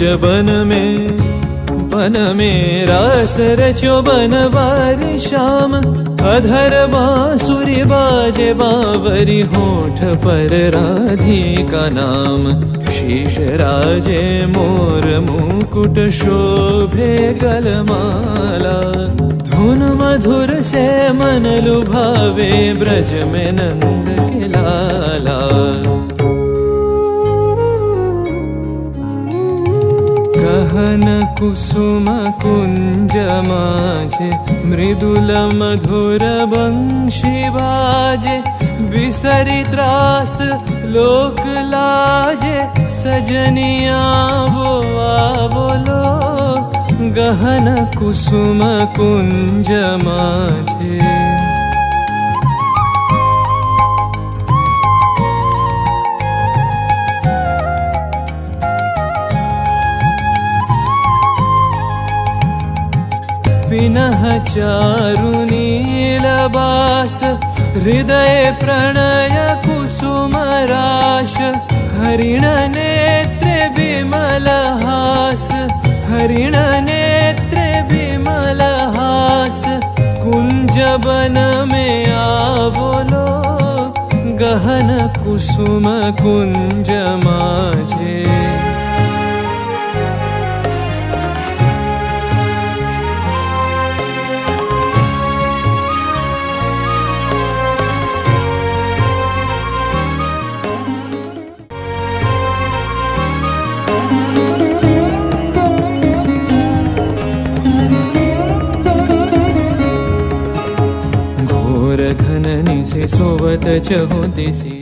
बन में रास रचो बनवारी श्याम। अधर बांसुरी बाजे बावरी, होठ पर राधिका नाम। शीश राजे मोर मुकुट शोभे गलमाला। धुन मधुर से मन लुभावे, ब्रज में नंद के लाला। गहन कुसुम कुंज माझे, मृदुल मधुर बंशी बाजे। बिसरी त्रास लोक लाजे, सजनिया वो बोलो। गहन कुसुम कुंज माझे। पिनह चारु नीलबास, हृदय प्रणय कुसुम राश। हरिण नेत्रे विमल हास, हरिण नेत्रे विमल हास। कुंज बन में आवलो, गहन कुसुम कुंज माझे। घोर घन निसे सोवत चहुदिसी,